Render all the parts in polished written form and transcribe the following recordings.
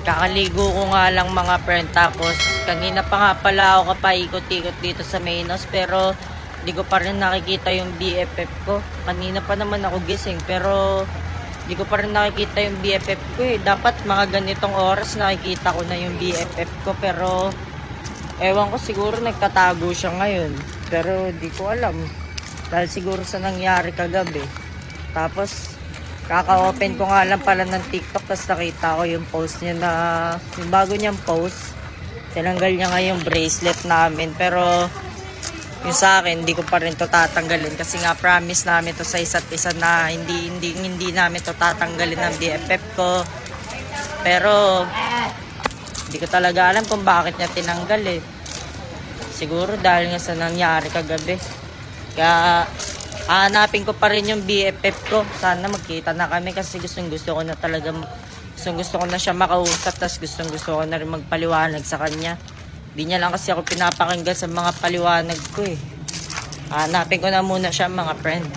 Kakaligo ko nga lang mga friend. Tapos kanina pa nga pala ako kapaikot-ikot dito sa Mainos. Pero di ko pa rin nakikita yung BFF ko. Kanina pa naman ako gising. Pero di ko pa rin nakikita yung BFF ko eh. Dapat mga ganitong oras nakikita ko na yung BFF ko. Pero ewan ko, siguro nagtatago siya ngayon. Pero di ko alam. Dahil siguro sa nangyari kagabi. Tapos kaka-open ko nga lang pala ng TikTok, tapos nakita ko yung post niya na, yung bago niyang post, tinanggal niya nga yung bracelet namin. Pero yung sa akin, hindi ko pa rin to tatanggalin kasi nga promise namin to sa isa't isa na hindi namin to tatanggalin ng BFF ko. Pero hindi ko talaga alam kung bakit niya tinanggal eh. Siguro dahil nga sa nangyari kagabi. Kaya hanapin ko pa rin yung BFF ko. Sana magkita na kami kasi gusto ko na talaga, gusto ko na siya makausap. Tapos gusto ko na rin magpaliwanag sa kanya. Di niya lang kasi ako pinapakinggan sa mga paliwanag ko eh. Hanapin ko na muna siya mga friend.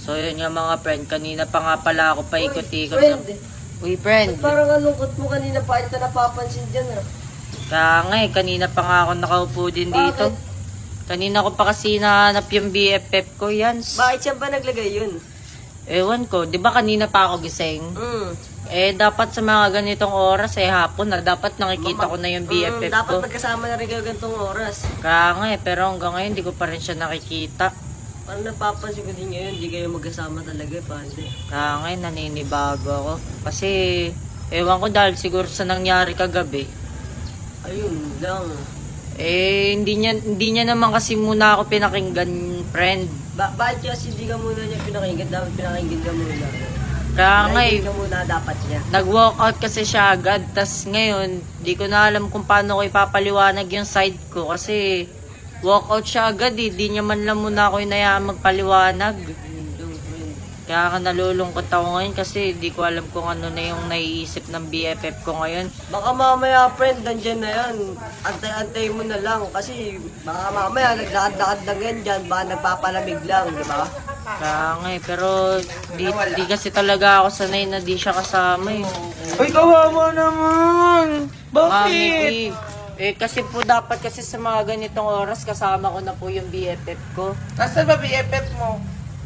So yun nga mga friend, kanina pa nga pala ako paikot-ikot. Uy friend. Parang alungkot mo kanina pa, ito napapansin dyan ah. Kaya nga eh, kanina pa nga ako nakaupo din dito. Kanina ko pa kasi nahanap yung BFF ko yan. Bakit siya ba naglagay yun? Ewan ko, di ba kanina pa ako gising? Eh dapat sa mga ganitong oras eh hapon na dapat nakikita ko na yung BFF dapat ko. magkasama na rin kayo ganitong oras. Kaya nga eh, pero hanggang ngayon di ko pa rin siya nakikita. Parang napapansin ko din ngayon, hindi kayo magkasama talaga eh, pande. Kaya ngayon naninibago ako. Kasi ewan ko dahil siguro sa nangyari kagabi. Ayun lang. Eh hindi niya naman kasi muna ako pinakinggan friend. Bakit kasi hindi ka muna niya pinakinggan? Dapat pinakinggan ka muna. Kaya nga eh, Pinakinggan ka muna dapat niya. nag-walk out kasi siya agad. Tas ngayon, di ko na alam kung paano ko ipapaliwanag yung side ko. Kasi walk out siya agad eh. Di niya man lang muna ako inayaan magpaliwanag. Kaya nalulungkot ako ngayon kasi di ko alam kung ano na yung naiisip ng BFF ko ngayon. Baka mamaya friend, nandyan na yan. Antay-antay mo na lang. Kasi baka mamaya naglakad-lakad lang yan dyan. Baka nagpapalamig lang, di ba? Kaya nga eh, pero di kasi talaga ako sanay na di siya kasama eh. Uy, kawawa naman! Bakit? Mami, eh kasi po dapat kasi sa mga ganitong oras kasama ko na po yung BFF ko. Nasaan ba BFF mo?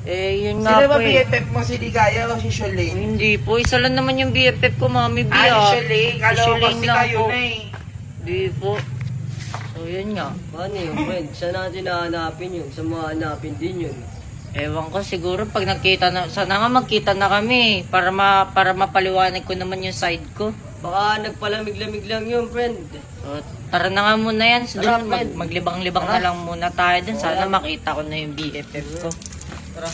Eh yun nga Sino po ba eh. BFF mo? Si Ligaya o si Sholane? Hindi po, isa lang naman yung BFF ko, Mami B. Si Sholane. Kala ko Sholane kasi lang kayo po. na eh. Hindi po. So yun nga. Paano yun friend? Saan natin nahanapin yun? Sa mga hanapin din yun. Ewan ko, siguro pag nagkita na, sana nga magkita na kami para mapaliwanag ko naman yung side ko. Baka nagpalamig-lamig lang yun friend. So, tara na nga muna yan. So, Tara, dun, friend. maglibang-libang na lang muna tayo dun. Sana makita ko na yung BFF ko. Tara.